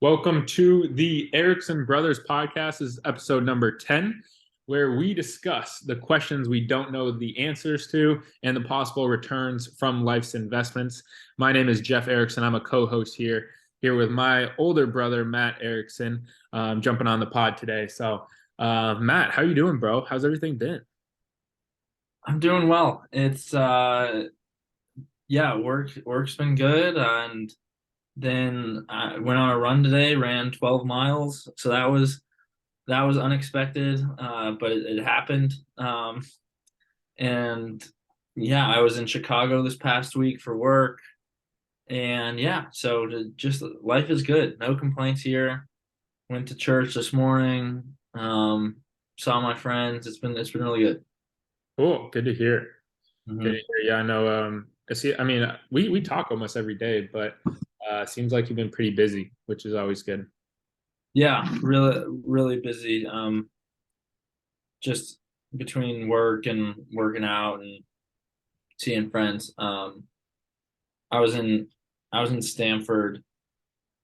Welcome to the Erickson Brothers Podcast. This is episode number 10, where we discuss the questions we don't know the answers to and the possible returns from life's investments. My name is Jeff Erickson. I'm a co-host here with my older brother, Matt Erickson, jumping on the pod today. So, Matt, how you doing, bro? How's everything been? I'm doing well. It's work's been good, and then I went on a run today, ran 12 miles. So that was unexpected, but it happened. And yeah, I was in Chicago this past week for work, and yeah, so just life is good. No complaints here. Went to church this morning. Saw my friends. It's been really good. Cool. Good to hear. Good to Mhm. hear. Yeah, I know. We talk almost every day, but seems like you've been pretty busy, which is always good. Yeah, really, really busy. Just between work and working out and seeing friends. I was in I was in Stanford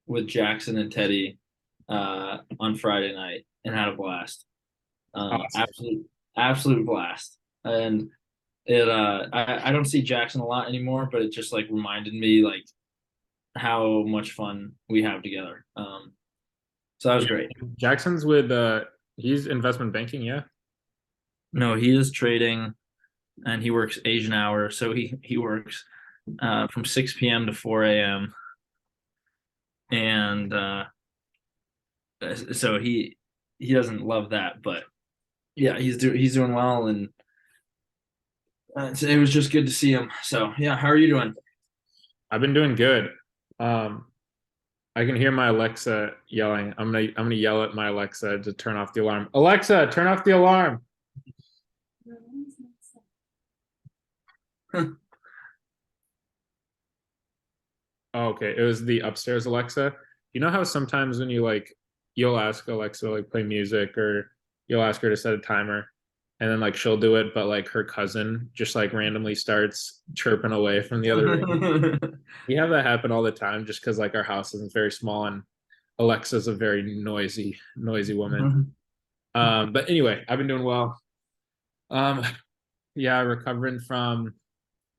with Jackson and Teddy on Friday night and had a blast. Awesome. Absolute blast. And I don't see Jackson a lot anymore, but it just like reminded me like how much fun we have together. So that was Yeah, great. Jackson's with he's investment banking, yeah. No, he is trading and he works Asian hours, so he works from 6 p.m. to 4 a.m. and so he doesn't love that, but yeah, he's doing well, and it was just good to see him. So yeah, how are you doing? I've been doing good. Um, I can hear my Alexa yelling. I'm gonna yell at my Alexa to turn off the alarm. Alexa, turn off the alarm. Oh, okay, it was the upstairs Alexa. You know how sometimes when you'll ask Alexa to like play music or you'll ask her to set a timer and then like she'll do it, but like her cousin just like randomly starts chirping away from the other room. We have that happen all the time just because like our house isn't very small and Alexa's a very noisy woman. But anyway, I've been doing well. Um, yeah, recovering from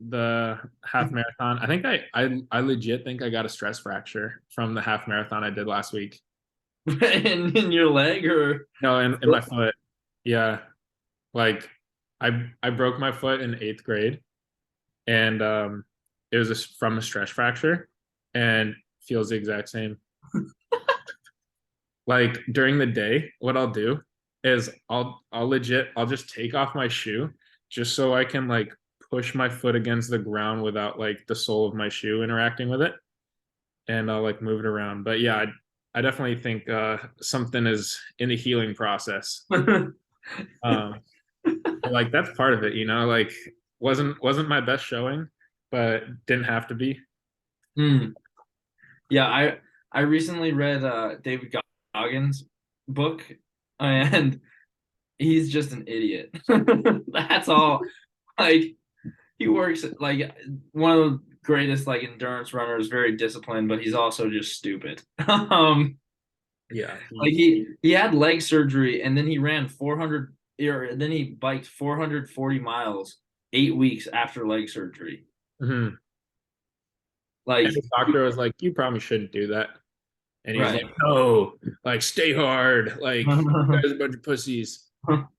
the half marathon. I think I legit think I got a stress fracture from the half marathon I did last week. in your leg or No, in my foot. Yeah. Like I broke my foot in eighth grade and it was from a stress fracture and feels the exact same. Like during the day, what I'll do is I'll just take off my shoe just so I can like push my foot against the ground without like the sole of my shoe interacting with it, and I'll like move it around. But yeah, I definitely think something is in the healing process. Um, like that's part of it, you know. Like wasn't my best showing, but didn't have to be. Hmm. Yeah, I recently read David Goggins' book, and he's just an idiot. That's all. Like he works like one of the greatest like endurance runners, very disciplined, but he's also just stupid. Yeah, Like he had leg surgery, and then he ran 400, or then he biked 440 miles 8 weeks after leg surgery. mhm. And Like, the doctor was like, "You probably shouldn't do that." And he's right. like, "No, like stay hard. Like you guys are a bunch of pussies."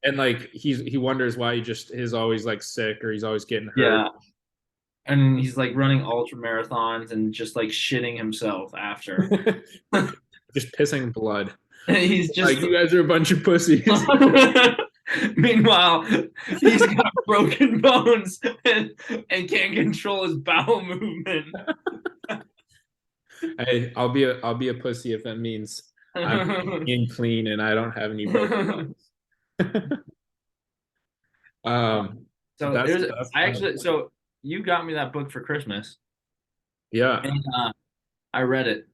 And like he wonders why he's always like sick or he's always getting hurt. Yeah. And he's like running ultra marathons and just like shitting himself after. Just pissing blood. He's Like just you guys are a bunch of pussies. meanwhile, he's got broken bones and can't control his bowel movement. I'll be a pussy if that means I'm in clean and I don't have any broken bones. So That's I fun. actually, so you got me that book for Christmas, Yeah. and I read it,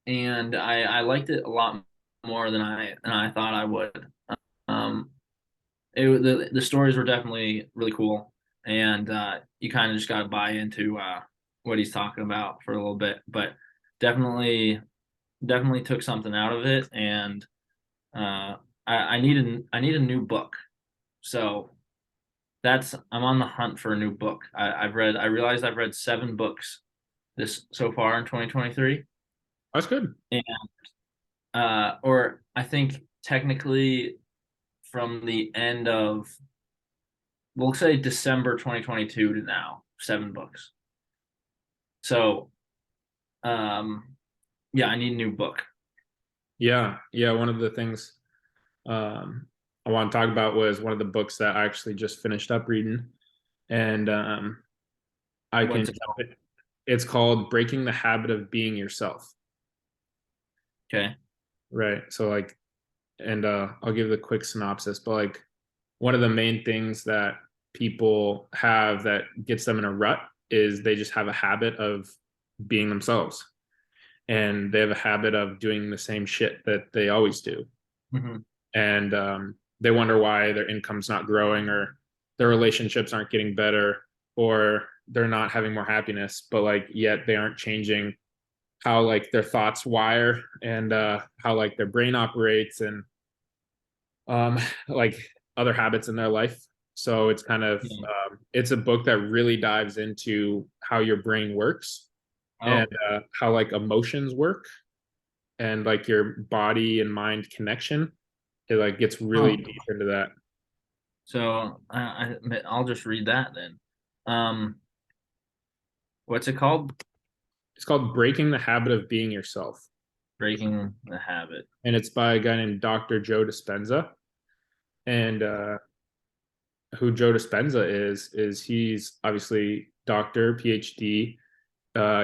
and I liked it a lot more than I thought I would. Um, the stories were definitely really cool, and you kind of just got to buy into what he's talking about for a little bit, but definitely definitely took something out of it, and I need a new book. So that's I'm on the hunt for a new book. I realized I've read 7 books this so far in 2023, That's good. and or I think technically from the end of, we'll say December 2022 to now, 7 books. So yeah, I need a new book. Yeah, yeah. One of the things I want to talk about was one of the books that I actually just finished up reading, and I can. What's it called? It's called "Breaking the Habit of Being Yourself." Okay. Right. So like, and I'll give the quick synopsis, but like, one of the main things that people have that gets them in a rut is they just have a habit of being themselves, and they have a habit of doing the same shit that they always do, Hmm. and they wonder why their income's not growing or their relationships aren't getting better or they're not having more happiness, but like yet they aren't changing how like their thoughts wire and how like their brain operates and um like other habits in their life. So it's kind of Yeah. it's a book that really dives into how your brain works and Oh, how like emotions work and like your body and mind connection. It like gets really huh. deep into that. So I'll just read that then. Um, what's it called? It's called Breaking the Habit of Being Yourself. Breaking the Habit. And it's by a guy named Dr. Joe Dispenza. And who Joe Dispenza is he's obviously doctor, PhD.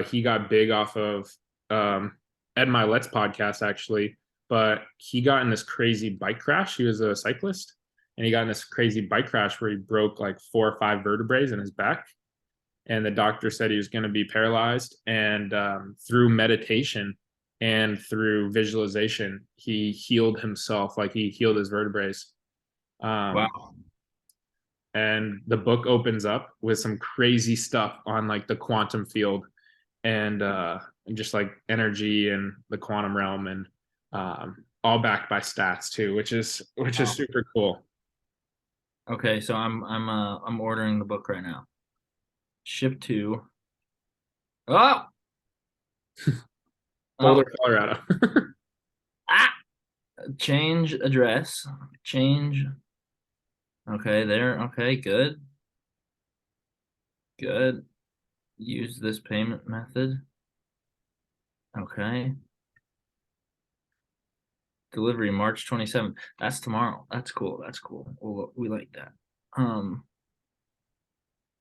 He got big off of Ed Milet's podcast, actually, but he got in this crazy bike crash. He was a cyclist, and he got in this crazy bike crash where he broke like 4 or 5 vertebrae in his back. And the doctor said he was going to be paralyzed. And through meditation and through visualization, he healed himself, like he healed his vertebrae. Um, Wow. and the book opens up with some crazy stuff on like the quantum field and just like energy and the quantum realm and all backed by stats too, which is Wow. super cool. Okay, so I'm ordering the book right now. Ship to. Oh, Boulder, oh, Colorado. ah, change address. Change. Okay, there. Okay, good. Good. Use this payment method. Okay. Delivery March 27th. That's tomorrow. That's cool. That's cool. We like that. Um,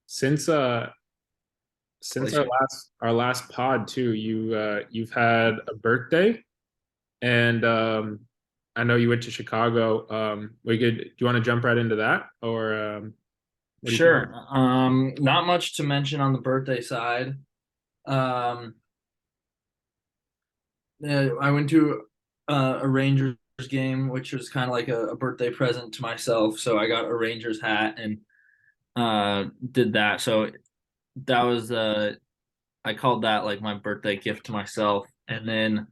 since uh since place it. our last pod too, you've had a birthday and I know you went to Chicago. We could do you want to jump right into that or what do you think? Sure. Not much to mention on the birthday side. Um, I went to a Rangers game, which was kind of like a birthday present to myself. So I got a Rangers hat and did that. So that was I called that like my birthday gift to myself. And then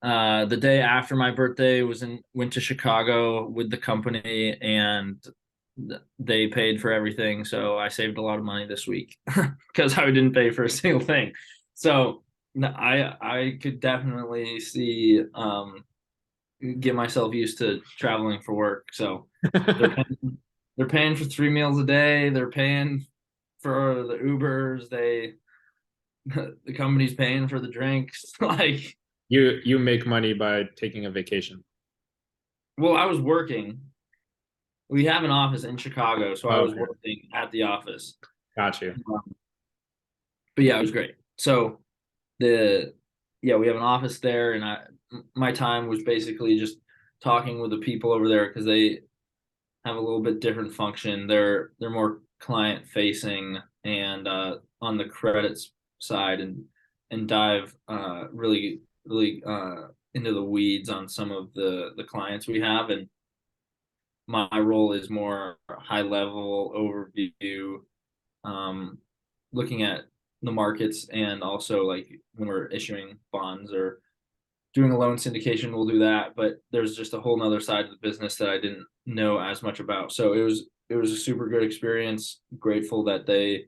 the day after my birthday went to Chicago with the company, and they paid for everything. So I saved a lot of money this week because I didn't pay for a single thing. So I could definitely see get myself used to traveling for work. So they're paying, they're paying for 3 meals a day. They're paying for the Ubers. The company's paying for the drinks. Like, You make money by taking a vacation. well, I was working. We have an office in Chicago, so I Oh, was okay, working at the office. got you. Um, but yeah, it was great. So the yeah, we have an office there, and my time was basically just talking with the people over there because they have a little bit different function. They're more client facing and on the credits side, and dive really into the weeds on some of the clients we have. And my role is more high level overview, um, looking at the markets, and also like when we're issuing bonds or doing a loan syndication will do that, but there's just a whole nother side of the business that I didn't know as much about. So it was a super good experience. Grateful that they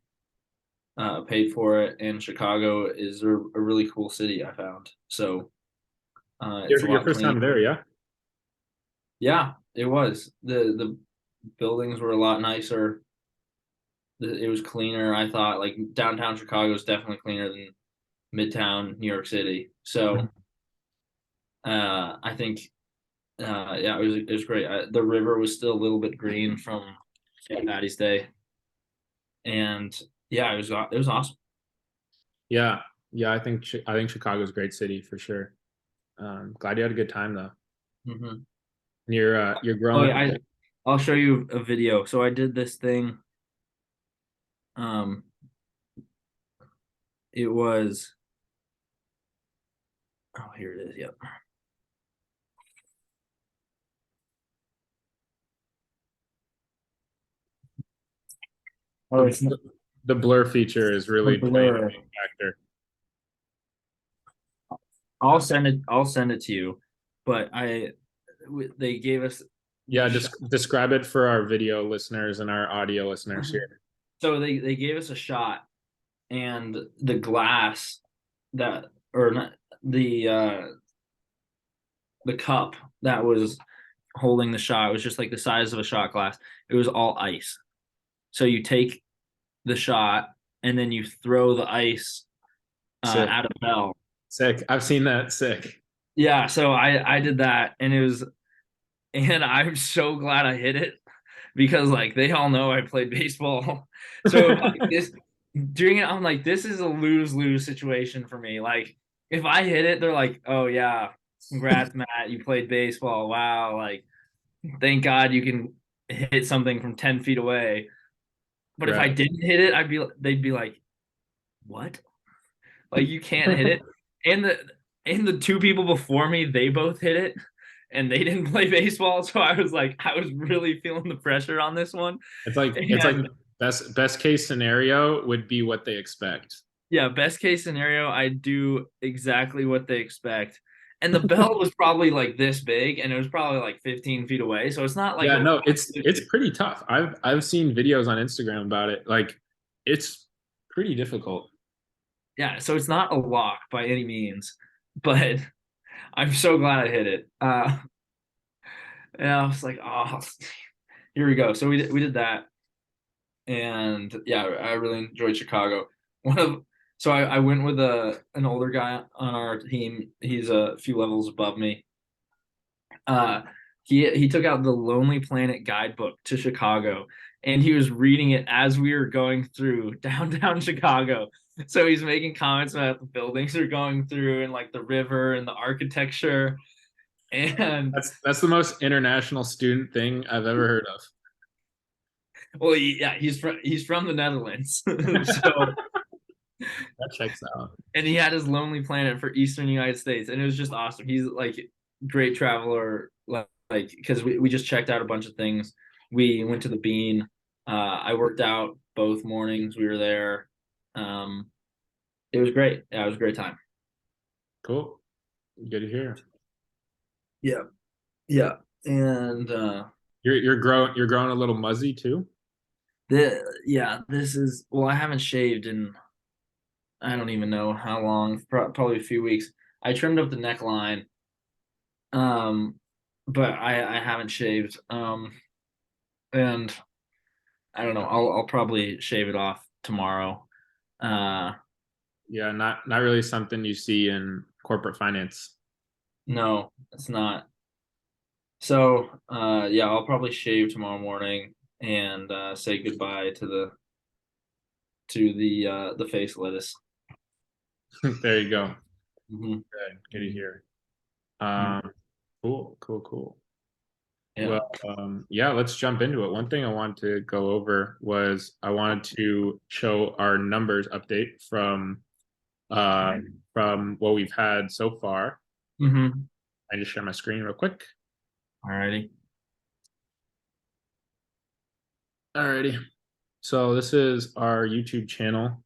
paid for it, and Chicago is a really cool city I found. So it's a Your lot first cleaner. time there, yeah? Yeah, it was. The buildings were a lot nicer. It was cleaner. I thought like downtown Chicago is definitely cleaner than Midtown New York City. So I think yeah, it was great. The river was still a little bit green from St. Patty's Day, and yeah, it was awesome. Yeah, yeah. I think Chicago's a great city for sure. Glad you had a good time though. Hmm. You're Oh growing. yeah, I'll show you a video. So I did this thing. Um, it was oh here it is. Yep. Oh, it's not The blur feature is a really playing a blur. big factor. I'll send it to you. But they gave us Yeah, the shot. describe it for our video listeners and our audio listeners here. So they gave us a shot, and the glass that or not the cup that was holding the shot was just like the size of a shot glass. It was all ice. So you take the shot and then you throw the ice Sick, at a bell. sick. I've seen that. Sick. Yeah, so I did that, and I'm so glad I hit it because like they all know I played baseball. So like this doing it, I'm like, this is a lose-lose situation for me. Like if I hit it, they're like, oh yeah, congrats, Matt, you played baseball. Wow, like thank God you can hit something from 10 feet away. But if I Right. didn't hit it, they'd be like, what? Like you can't hit it. And the two people before me, they both hit it and they didn't play baseball. So I was really feeling the pressure on this one. It's like And best case scenario would be what they expect. yeah, best case scenario, I do exactly what they expect. And the bell was probably like this big and it was probably like 15 feet away. So it's not like Yeah, a no, it's pretty tough. I've seen videos on Instagram about it. Like it's pretty difficult. yeah, so it's not a lock by any means, but I'm so glad I hit it. And I was like, oh, here we go. So we did that, and yeah, I really enjoyed Chicago. One of so I went with an older guy on our team. He's a few levels above me. Uh, he took out the Lonely Planet guidebook to Chicago, and he was reading it as we were going through downtown Chicago. So he's making comments about the buildings we're going through and like the river and the architecture. And That's the most international student thing I've ever heard well, yeah, he's from the Netherlands, of. so That checks out. and he had his Lonely Planet for Eastern United States, and it was just awesome. He's like great traveler, like because we just checked out a bunch of things. We went to the Bean. I worked out both mornings we were there. Um, it was great. Yeah, it was a great time. Cool. Good to hear. Yeah, yeah, and You're growing a little muzzy too. this is well, I haven't shaved in I don't even know how long, probably a few weeks. I trimmed up the neckline, um, but I haven't shaved. And I don't know. I'll probably shave it off tomorrow. Uh, Yeah, not really something you see in corporate finance. no, it's not. So yeah, I'll probably shave tomorrow morning and say goodbye to the face lettuce. There you go. Hmm. Good to hear. Um, cool. Yeah. Well, yeah, let's jump into it. One thing I wanted to go over was I wanted to show our numbers update from what we've had so far. Hmm. I just share my screen real quick. Alrighty. Alrighty. So this is our YouTube channel.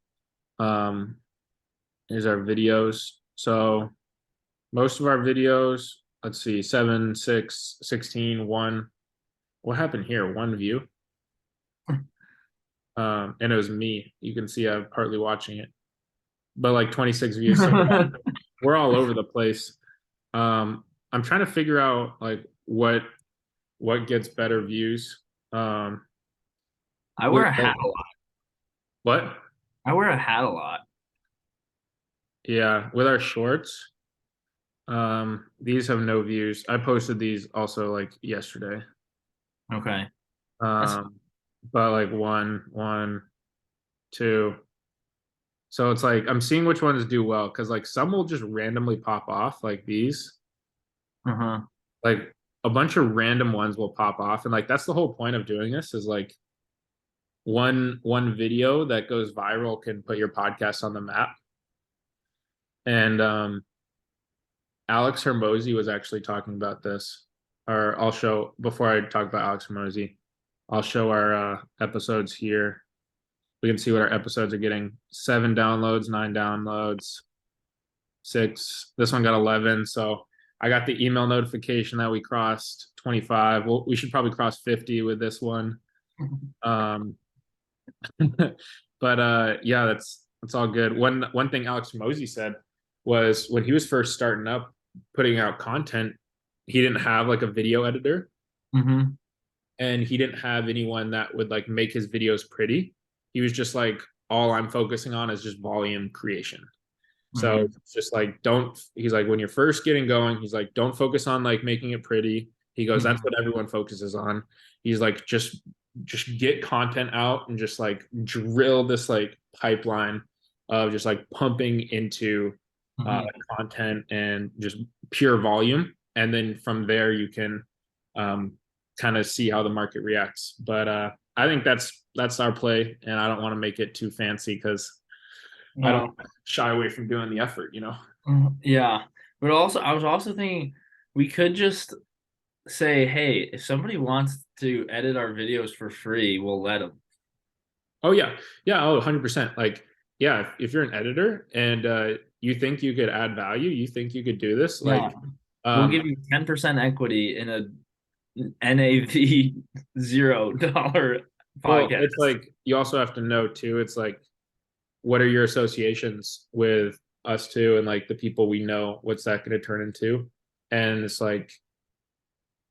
Um, here's our videos. So Most of our videos, let's see, 7, 6, 16, 1. What happened here? 1 view. And it was me. You can see I'm partly watching it, but like 26 views. So we're all over the place. I'm trying to figure out like what gets better views. I wear With a hat a lot. what? I wear a hat a lot. Yeah, with our shorts. These have no views. I posted these also like yesterday. Okay. That's Um, but like one, two. So it's like I'm seeing which ones do well because like some will just randomly pop off like these. uh-huh. Like a bunch of random ones will pop off, and like that's the whole point of doing this is like one video that goes viral can put your podcast on the map. And Alex Hermosi was actually talking about this. Or I'll show before I talk about Alex Hermosi, I'll show our episodes here. We can see what our episodes are getting: 7 downloads, 9 downloads, 6. This one got 11. So I got the email notification that we crossed 25. Well, we should probably cross 50 with this one. Um, but yeah, that's all good. One thing Alex Mosey said was when he was first starting up putting out content, he didn't have like a video editor, Mm-hmm. and he didn't have anyone that would like make his videos pretty. He was just like, all I'm focusing on is just volume creation. So Mm-hmm. it's just like, don't, he's like, when you're first getting going, he's like, don't focus on like making it pretty. He goes, that's Mm-hmm. what everyone focuses on. He's like, just get content out and just like drill this like pipeline of just like pumping into Mm-hmm. content and just pure volume. And then from there, you can kind of see how the market reacts. But I think that's our play. And I don't want to make it too fancy because I don't No. shy away from doing the effort, you know? Yeah. But also I was also thinking we could just say, hey, if somebody wants to edit our videos for free, we'll let them. Oh yeah. Yeah. Oh, 100%. Like, yeah, if you're an editor and you think you could add value, you think you could do this, Yeah. like, We'll um, give you 10% equity in a NAV $0 well, podcast. it's like you also have to know too, it's like, what are your associations with us too? And like the people we know, what's that going to turn into? And it's like,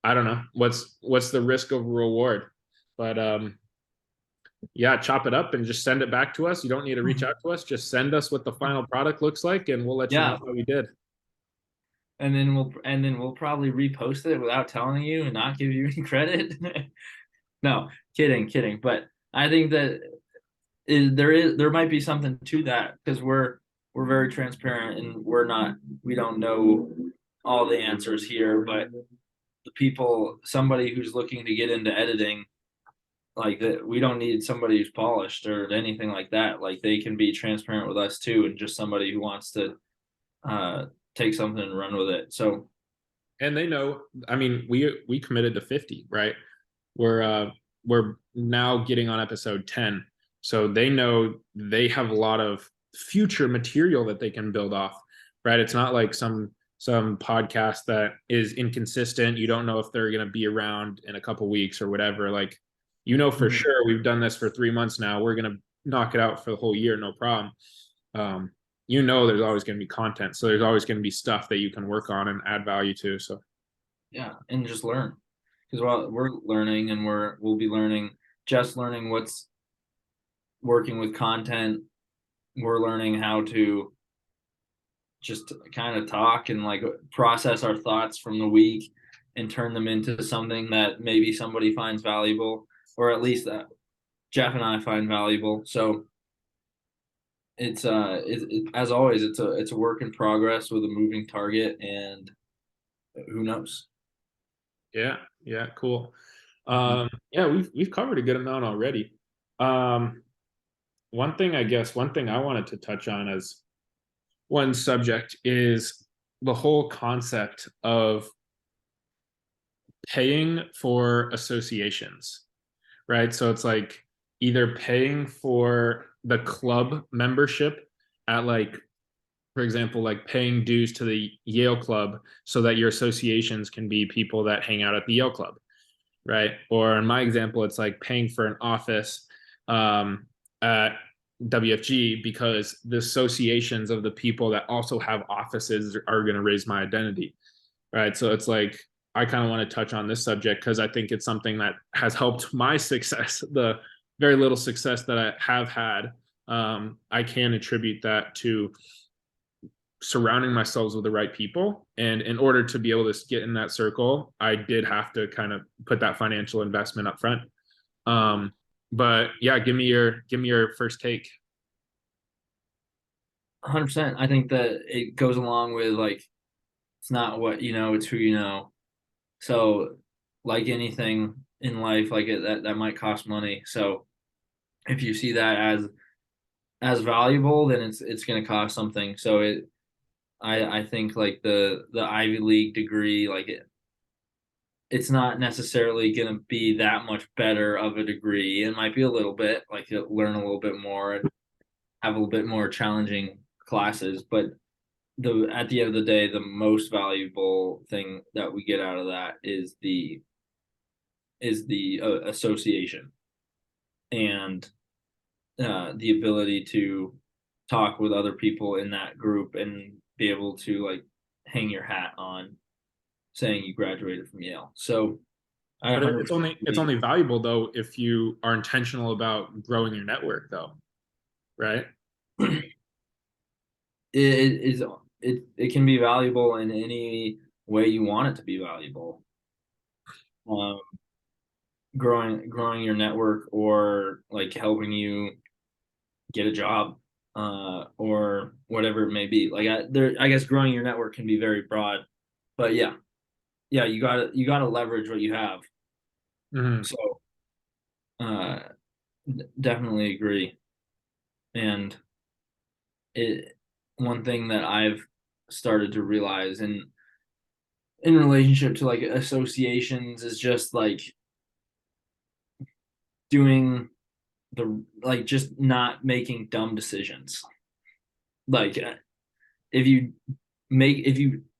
I don't know, what's the risk of reward? But yeah, chop it up and just send it back to us. You don't need to reach out to us. Just send us what the final product looks like, and we'll let you know Yeah. how we did. And then we'll probably repost it without telling you and not give you any credit. No, kidding. But I think that there might be something to that because we're very transparent and we don't know all the answers here, but the people somebody who's looking to get into editing like that we don't need somebody who's polished or anything like that. Like they can be transparent with us too and just somebody who wants to uh take something and run with it. So And they know. I mean, we committed to 50, right? We're now getting on episode 10, so they know they have a lot of future material that they can build off, right? It's not like some podcast that is inconsistent. You don't know if they're going to be around in a couple weeks or whatever. Like, you know for mhm. sure we've done this for 3 months now. We're going to knock it out for the whole year, no problem. Um, you know, there's always going to be content, so there's always going to be stuff that you can work on and add value to. So Yeah, and just learn because while we're learning and we'll be learning just learning what's working with content. We're learning how to just kind of talk and like process our thoughts from the week and turn them into something that maybe somebody finds valuable or at least that Jeff and I find valuable. So as always it's a work in progress with a moving target and who knows. yeah, yeah, cool. Mhm. Yeah, we've covered a good amount already. Um, one thing I wanted to touch on as one subject is the whole concept of paying for associations, right? So it's like either paying for the club membership at like for example, like paying dues to the Yale Club so that your associations can be people that hang out at the Yale Club, right? Or in my example, it's like paying for an office at WFG because the associations of the people that also have offices are going to raise my identity, right? So it's like I kind of want to touch on this subject because I think it's something that has helped my success, the very little success that I have had. I can attribute that to surrounding myself with the right people. And in order to be able to get in that circle, I did have to kind of put that financial investment up front. But yeah, give me your first take. 100%. I think that it goes along with like it's not what you know, it's who you know. So, like anything in life, like that might cost money. So, if you see that as valuable, then it's going to cost something. So I think like the Ivy League degree, like it's not necessarily going to be that much better of a degree. It might be a little bit, like you'll learn a little bit more and have a little bit more challenging classes, but the at the end of the day, the most valuable thing that we get out of that is the association and the ability to talk with other people in that group and be able to like hang your hat on saying you graduated from Yale. So I But 100% it's believe only valuable though if you are intentional about growing your network though, right? it is it can be valuable in any way you want it to be valuable. Um, growing your network or like helping you get a job or whatever it may be. Like I guess growing your network can be very broad, but yeah, you gotta leverage what you have. Mm-hmm. So uh, definitely agree. And it one thing that I've started to realize in relationship to like associations is just like doing the like just not making dumb decisions. Like if you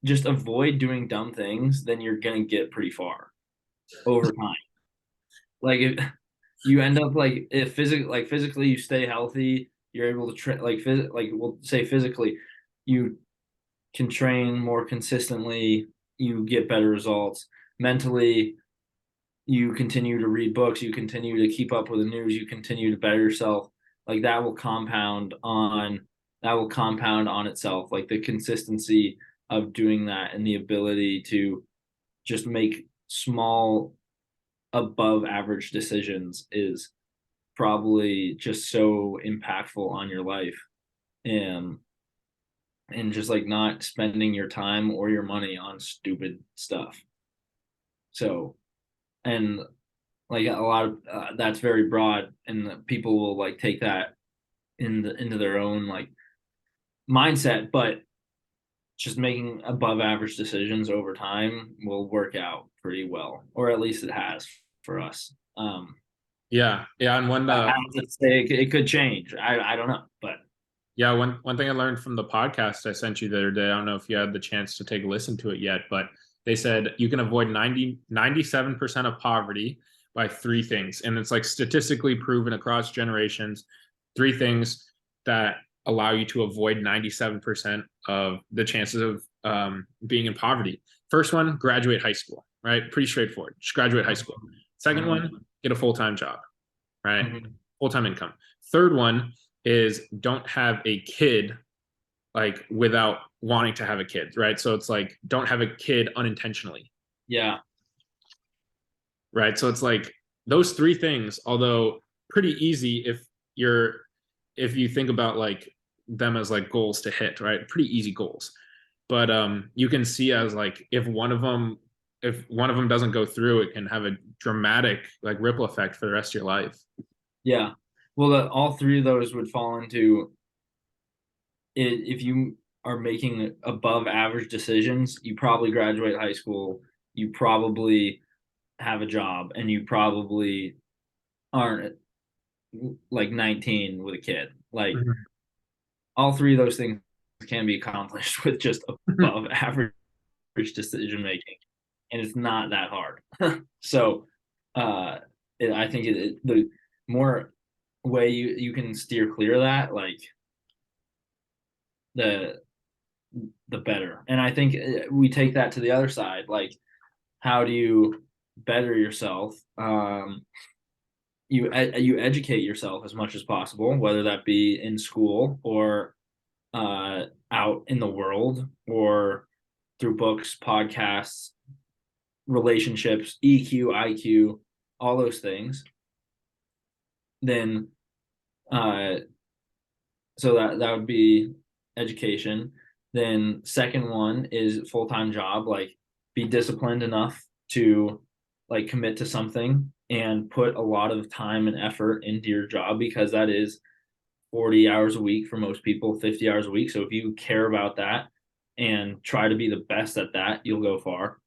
just avoid doing dumb things, then you're gonna get pretty far over time. Like if you end up if physically you stay healthy, you're able to like we'll say physically, you can train more consistently, you get better results. Mentally, you continue to read books, you continue to keep up with the news, you continue to better yourself. Like that will compound on itself. Like the consistency of doing that and the ability to just make small above average decisions is probably just so impactful on your life and just like not spending your time or your money on stupid stuff. So and like a lot of that's very broad and people will like take that into their own like mindset, but just making above average decisions over time will work out pretty well, or at least it has for us. Yeah, yeah, and one I would say it could change. I don't know, but yeah, one thing I learned from the podcast I sent you the other day, I don't know if you had the chance to take a listen to it yet, but they said you can avoid 97% of poverty by three things. And it's like statistically proven across generations, three things that allow you to avoid 97% of the chances of being in poverty. First one, graduate high school, right? Pretty straightforward. Just graduate high school. Second one, get a full-time job, right? Full-time income. Third one is don't have a kid like without wanting to have a kid, right? So it's like don't have a kid unintentionally, yeah, right? So it's like those three things, although pretty easy if you think about like them as like goals to hit, right? Pretty easy goals. But you can see as like if one of them doesn't go through, it can have a dramatic like ripple effect for the rest of your life. yeah. Well, all three of those would fall into it. If you are making above average decisions, you probably graduate high school, you probably have a job, and you probably aren't like 19 with a kid. Like Mhm. all three of those things can be accomplished with just above average decision making, and it's not that hard. So I think the more way you can steer clear of that, like the better. And I think we take that to the other side, like how do you better yourself? You educate yourself as much as possible, whether that be in school or out in the world or through books, podcasts, relationships, EQ, IQ, all those things. Then so that would be education. Then second one is full-time job, like be disciplined enough to like commit to something and put a lot of time and effort into your job, because that is 40 hours a week for most people, 50 hours a week. So if you care about that and try to be the best at that, you'll go far.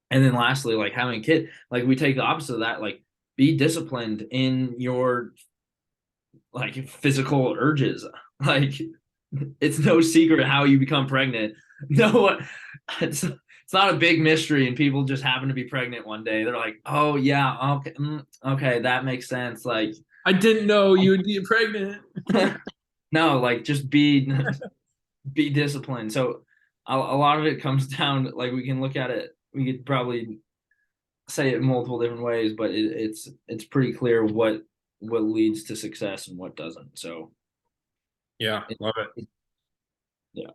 And then lastly, like having a kid, like we take the opposite of that, like be disciplined in your like physical urges. Like it's no secret how you become pregnant. No, it's not a big mystery, and people just happen to be pregnant one day. They're like, "Oh yeah, okay, okay, that makes sense." Like, I didn't know you would get pregnant. no, like just be disciplined. So a lot of it comes down, like we can look at it. We could probably say it in multiple different ways, but it's pretty clear what leads to success and what doesn't. So Yeah, love it. Yeah.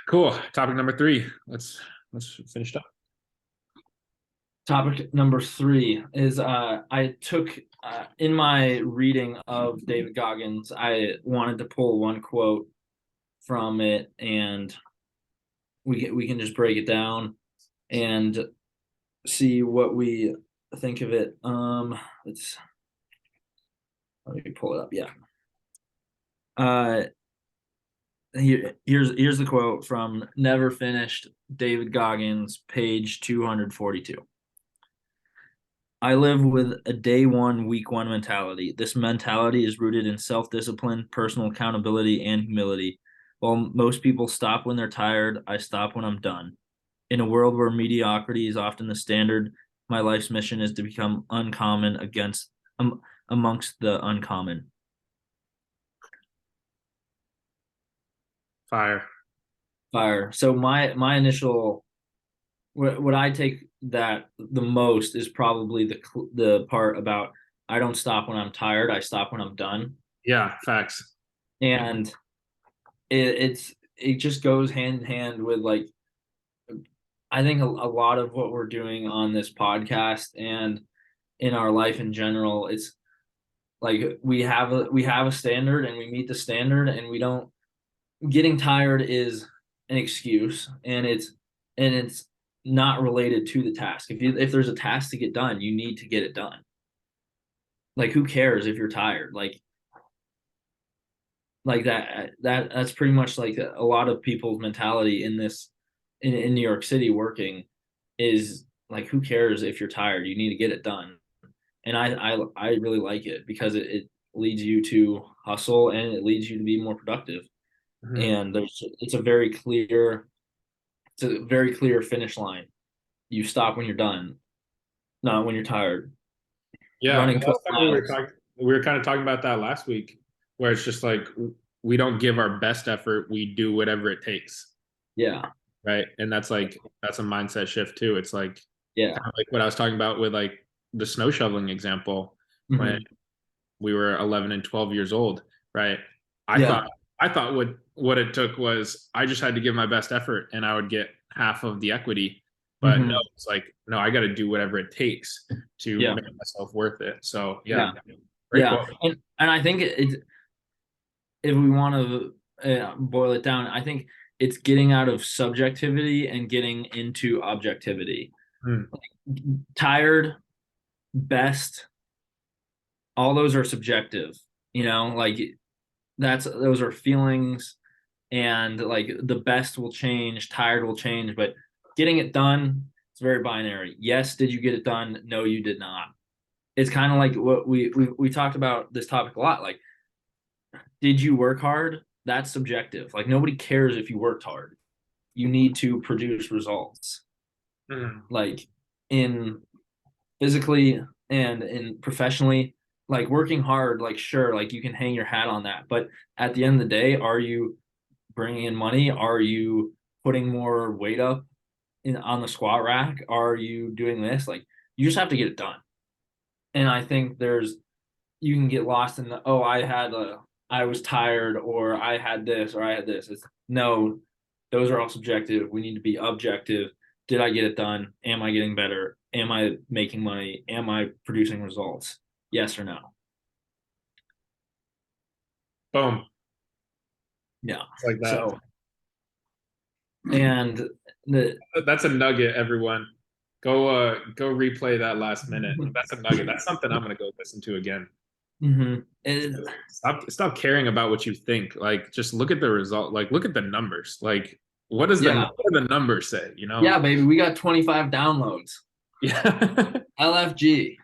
Cool. Topic number 3. Let's finish up. Topic number 3 is I took in my reading of David Goggins, I wanted to pull one quote from it, and we can just break it down and see what we think of it. Let me pull it up. Yeah. Here's the quote from Never Finished, David Goggins, page 242. I live with a day one, week one mentality. This mentality is rooted in self-discipline, personal accountability, and humility. While most people stop when they're tired, I stop when I'm done. In a world where mediocrity is often the standard, my life's mission is to become uncommon amongst the uncommon. Fire. So my initial, what I take that the most is probably the part about I don't stop when I'm tired, I stop when I'm done. Yeah, facts. And it just goes hand in hand with, like, I think a lot of what we're doing on this podcast and in our life in general, it's like we have a standard and we meet the standard, and we don't, getting tired is an excuse, and it's not related to the task. If there's a task to get done, you need to get it done. Like, who cares if you're tired? Like that's pretty much like a lot of people's mentality in this in New York City working, is like, who cares if you're tired? You need to get it done. And I really like it because it leads you to hustle, and it leads you to be more productive. Mm-hmm. And it's a very clear finish line. You stop when you're done, not when you're tired. Yeah, Running 12 we were kind of talking about that last week, where it's just like we don't give our best effort, we do whatever it takes. Yeah. Right. And that's a mindset shift too. It's like, yeah, kind of like what I was talking about with like the snow shoveling example, when we were 11 and 12 years old, right? I thought what it took was I just had to give my best effort and I would get half of the equity. But no, it's like, no, I got to do whatever it takes to make myself worth it. So yeah. And I think if we want to boil it down, I think it's getting out of subjectivity and getting into objectivity. Like, tired, best, all those are subjective, like those are feelings, and like the best will change, tired will change, but getting it done, it's very binary. Yes, did you get it done? No, you did not. It's kind of like what we talked about this topic a lot. Like, did you work hard? that's subjective. Like nobody cares if you worked hard. You need to produce results. Mhm. Like in physically and in professionally, like working hard, like sure, like you can hang your hat on that. But at the end of the day, are you bringing in money? Are you putting more weight up on the squat rack? Are you doing this? Like you just have to get it done. And I think you can get lost in the, oh, I was tired, or I had this, or I had this. It's no, those are all subjective. We need to be objective. Did I get it done? Am I getting better? Am I making money? Am I producing results? Yes or no? Boom. Yeah. It's like that. So, and the, That's a nugget, everyone. Go replay that last minute. That's a nugget. That's something I'm gonna go listen to again. it, Stop caring about what you think. Like just look at the result. Like look at the numbers. Like yeah, what do the numbers say? You know? yeah, baby, we got 25 downloads. Yeah. LFG.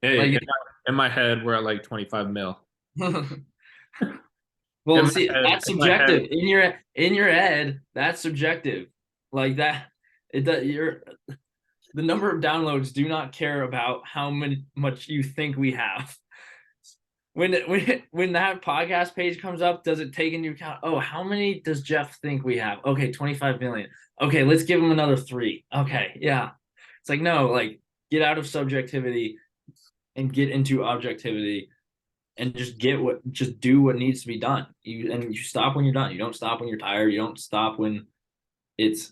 Hey, Like, in my head, we're at like 25 mil. well, see, that's In my head, subjective. In your head, that's subjective. Like that, the number of downloads do not care about how much you think we have. When that podcast page comes up, does it take into account, oh, how many does Jeff think we have? Okay, 25 million. Okay, let's give him another 3. Okay, yeah. It's like, no, like get out of subjectivity and get into objectivity, and just do what needs to be done. You stop when you're done. You don't stop when you're tired. You don't stop when it's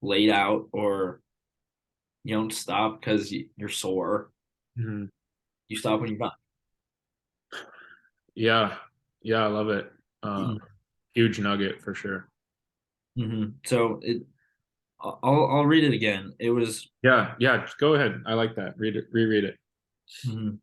laid out, or you don't stop because you're sore. mhm. You stop when you're done. Yeah, yeah, I love it. Uh, Mm-hmm. huge nugget for sure. So I'll read it again. It was Yeah, yeah. Just go ahead. I like that. Read it. Reread it. mhm.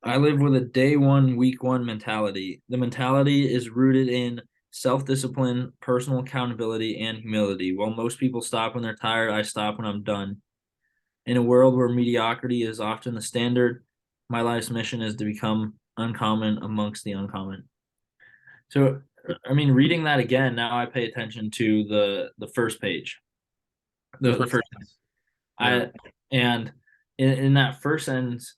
I live with a day one, week one mentality. The mentality is rooted in self discipline, personal accountability, and humility. While most people stop when they're tired, I stop when I'm done. In a world where mediocrity is often the standard, my life's mission is to become uncommon amongst the uncommon. So, I mean, reading that again, now I pay attention to the first page. The The first first sentence. Yeah. I and in that first sentence,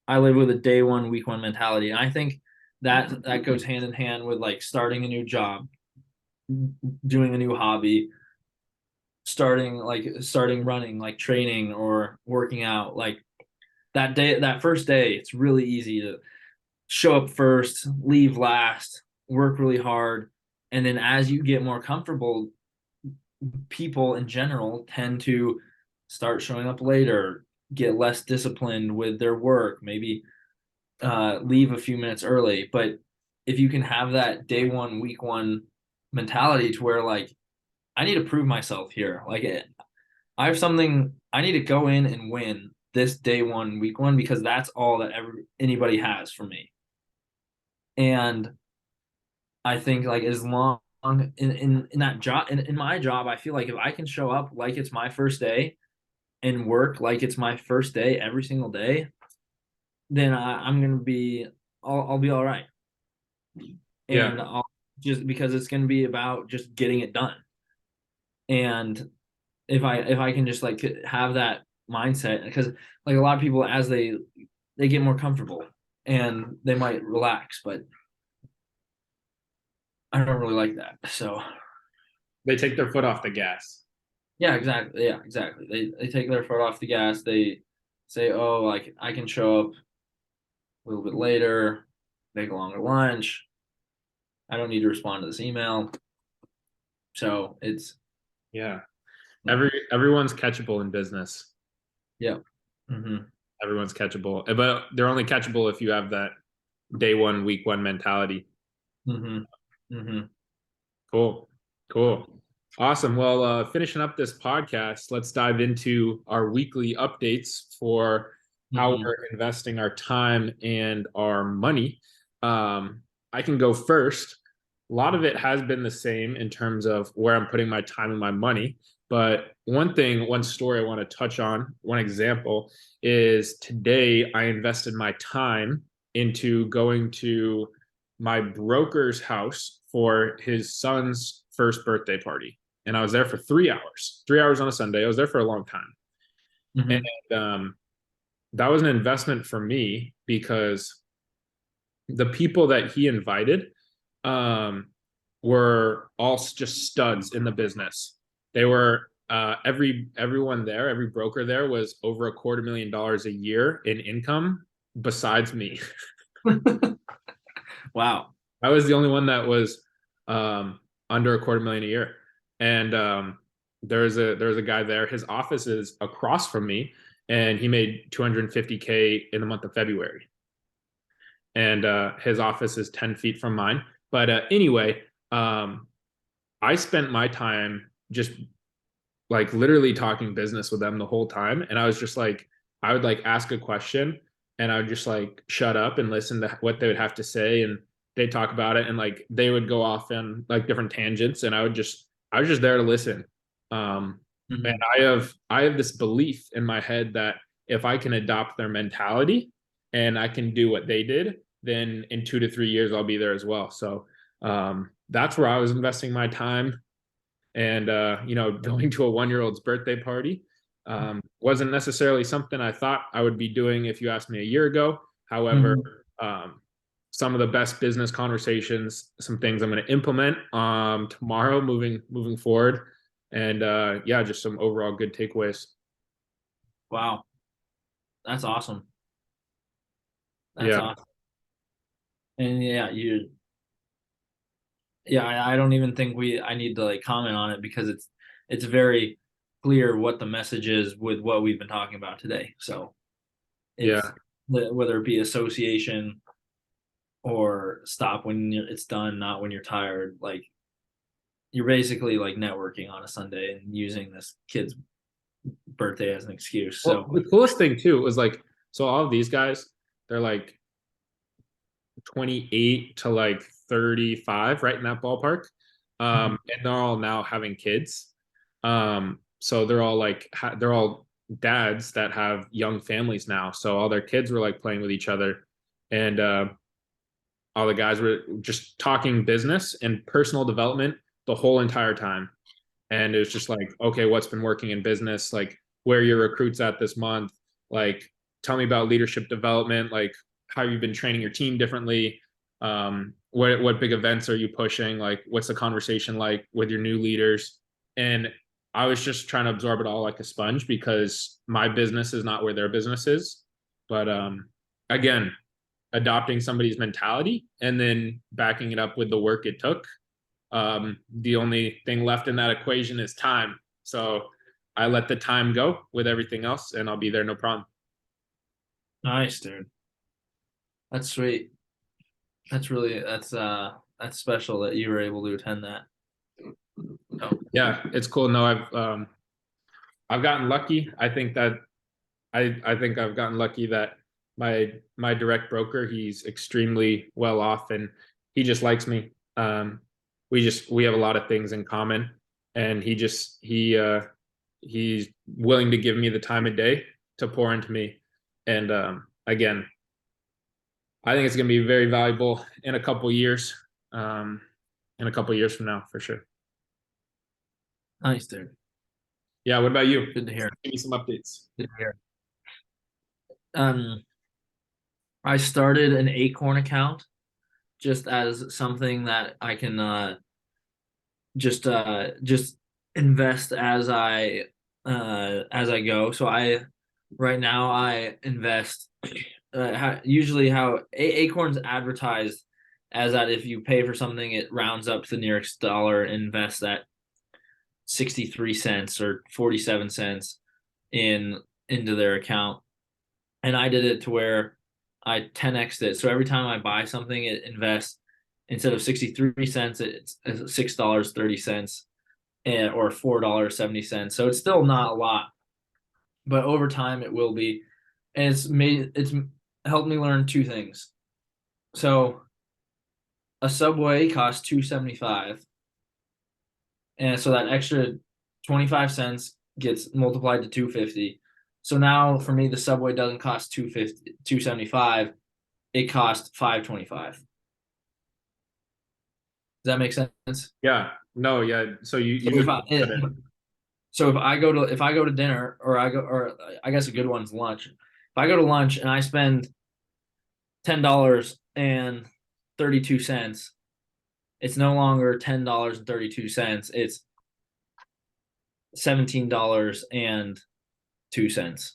I live with a day one, week one mentality. And I think that goes hand in hand with like starting a new job, doing a new hobby, starting running, like training or working out. Like that first day, it's really easy to show up first, leave last, work really hard. And then as you get more comfortable, people in general tend to start showing up later, get less disciplined with their work, maybe leave a few minutes early. But if you can have that day one, week one mentality to where like I need to prove myself here, like I have something I need to go in and win this day one, week one, because that's all that anybody has for me. And I think like as long in that job in my job, I feel like if I can show up like it's my first day and work like it's my first day every single day, then I'm gonna be I'll be all right. Yeah. And I'll just because it's gonna be about just getting it done. And if I can just like have that mindset, because like a lot of people as they get more comfortable and they might relax, but I don't really like that. So They take their foot off the gas. yeah, exactly. Yeah, exactly. They take their foot off the gas. They say, oh, like I can show up a little bit later, make a longer lunch. I don't need to respond to this email. So it's Yeah. yeah, Everyone's catchable in business. yeah. Mm-hmm. Everyone's catchable, but they're only catchable if you have that day one, week one mentality. Mm-hmm. Mm-hmm. Cool. Cool. Awesome. Well, finishing up this podcast, let's dive into our weekly updates for how Mm-hmm. we're investing our time and our money. I can go first. A lot of it has been the same in terms of where I'm putting my time and my money. But one story I want to touch on, one example is today I invested my time into going to my broker's house for his son's first birthday party. And I was there for 3 hours, 3 hours on a Sunday. I was there for a long time. And Mm-hmm. that was an investment for me because the people that he invited um, were all just studs in the business. They were everyone there, every broker there was over $250,000 a year in income besides me. Wow. I was the only one that was under $250,000 a year. And there's a guy there. His office is across from me, and he made 250K in the month of February. And his office is 10 feet from mine. But anyway, I spent my time just like literally talking business with them the whole time. And I was just like, I would like ask a question and I would just like shut up and listen to what they would have to say. And they'd talk about it and like they would go off in like different tangents. And I was just there to listen. And Mm-hmm. I have this belief in my head that if I can adopt their mentality and I can do what they did, then in 2 to 3 years, I'll be there as well. So that's where I was investing my time and going to a 1 year old's birthday party wasn't necessarily something I thought I would be doing if you asked me a year ago. However, Mm-hmm. some of the best business conversations, some things I'm going to implement tomorrow, moving forward, and yeah, just some overall good takeaways. Wow. That's awesome. That's Yeah, awesome. And yeah, I don't even think I need to like comment on it because it's very clear what the message is with what we've been talking about today. So it's yeah, whether it be association or stop when it's done, not when you're tired. Like you're basically like networking on a Sunday and using this kid's birthday as an excuse. well, So the coolest thing too was like, so all of these guys, they're like 28 to like 35, right in that ballpark. mhm, And they're all now having kids. So they're all like, they're all dads that have young families now. So all their kids were like playing with each other. And all the guys were just talking business and personal development the whole entire time. And it was just like, okay, what's been working in business? Like, where are your recruits at this month? Like, tell me about leadership development. Like, how you've been training your team differently. What big events are you pushing? Like, what's the conversation like with your new leaders? And I was just trying to absorb it all like a sponge because my business is not where their business is. But again, adopting somebody's mentality and then backing it up with the work it took. The only thing left in that equation is time. So I let the time go with everything else, and I'll be there no problem. nice, dude. That's sweet. That's special that you were able to attend that. Oh, Yeah, it's cool. No, I've gotten lucky. I think I've gotten lucky that my direct broker, he's extremely well off and he just likes me. We have a lot of things in common, and he's willing to give me the time of day to pour into me. And again, I think it's going to be very valuable in a couple years. Um, in a couple years from now, for sure. nice, dude. Yeah. What about you? Good to hear. Give me some updates. Good to hear. Um, I started an Acorn account just as something that I can just invest as I go. So I right now I invest usually how Acorns advertised as that if you pay for something it rounds up to the nearest dollar and invest that 63 cents or 47 cents in into their account. And I did it to where I 10x'd it. So every time I buy something, it invests instead of 63 cents, it's $6.30 and or $4.70. So it's still not a lot, but over time it will be. And it's helped me learn two things. So a Subway costs $2.75. And so that extra 25 cents gets multiplied to 250. So now for me, the Subway doesn't cost 250, 275. It costs 525. Does that make sense? Yeah. No, yeah. So you So just said it. so if I go to dinner or I guess a good one's lunch. If I go to lunch and I spend $10.32, it's no longer $10.32. It's $17.02.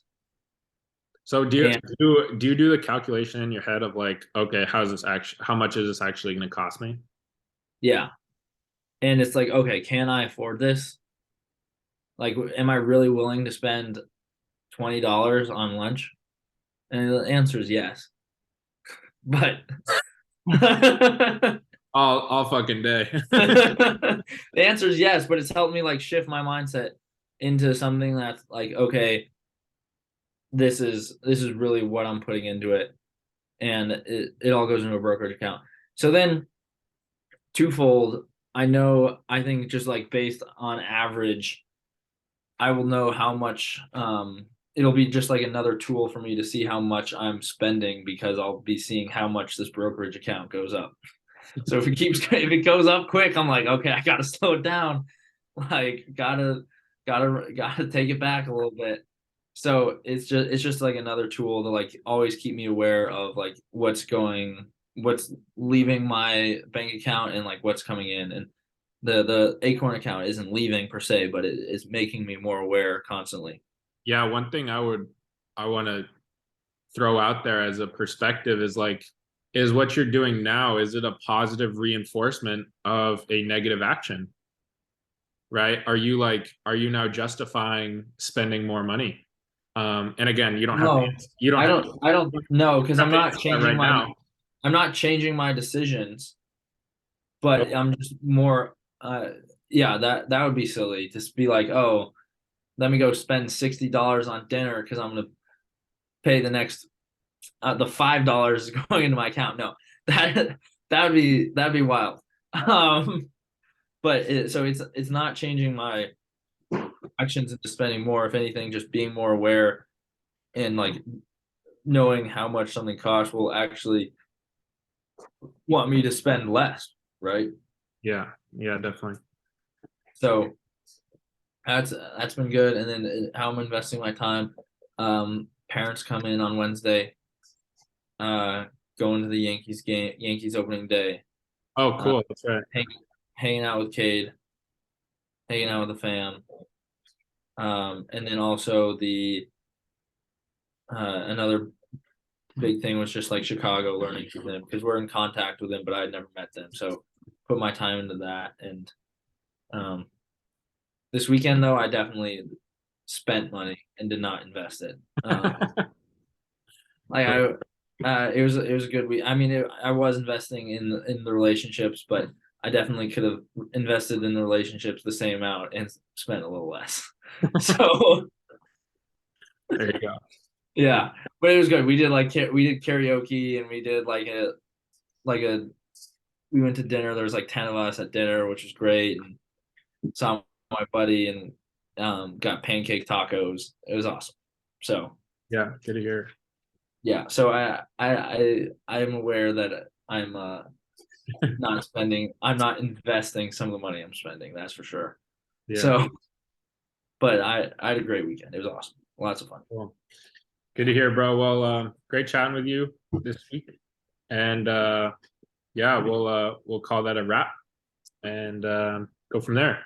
So And do you do the calculation in your head of like, okay, how much is this actually going to cost me? yeah, and it's like, okay, can I afford this? Like, am I really willing to spend $20 on lunch? And the answer is yes. But All fucking day. the answer is yes, but it's helped me like shift my mindset into something that's like, okay, this is really what I'm putting into it, and it all goes into a brokerage account. So then twofold, I think just like based on average, I will know how much it'll be just like another tool for me to see how much I'm spending because I'll be seeing how much this brokerage account goes up. So if it goes up quick, I'm like, okay, I gotta slow it down. Like gotta take it back a little bit. So it's just like another tool to like always keep me aware of like what's leaving my bank account and like what's coming in. And the Acorn account isn't leaving per se, but it is making me more aware constantly. Yeah, one thing I want to throw out there as a perspective is like, is what you're doing now, is it a positive reinforcement of a negative action? Right? Are you now justifying spending more money? And again, No, you don't have to, I don't know because have to answer that right now. I'm not changing my decisions, but I'm just more yeah, that would be silly to be like, oh, let me go spend $60 on dinner because I'm gonna pay the next the $5 going into my account. No, that that'd be wild. Um, but so it's not changing my actions into spending more. If anything, just being more aware and like knowing how much something costs will actually want me to spend less, right? Yeah, yeah, definitely. So that's been good. And then how I'm investing my time. Parents come in on Wednesday, uh, going to the Yankees opening day, Oh, uh, cool. That's right. hang, hanging out with Cade, hanging out with the fam. And then also the another big thing was just like Chicago, learning from them because we're in contact with them, but I had never met them. So put my time into that. And um, this weekend though, I definitely spent money and did not invest it. Like it was a good week. I mean, I was investing in the relationships, but I definitely could have invested in the relationships the same amount and spent a little less. So There you go. yeah, but it was good. We did karaoke and we did like a we went to dinner. There was like 10 of us at dinner, which was great. And saw my buddy and got pancake tacos. It was awesome. So Yeah, good to hear. yeah, so I am aware that I'm not investing some of the money I'm spending, that's for sure. Yeah. So but I had a great weekend. It was awesome. Lots of fun. Cool. Good to hear, bro. Well, great chatting with you this week. And yeah, we'll call that a wrap and go from there.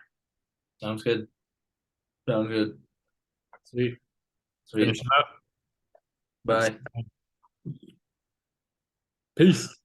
Sounds good. Sounds good. Sweet. Sweet. Finish it up. Bye. Peace.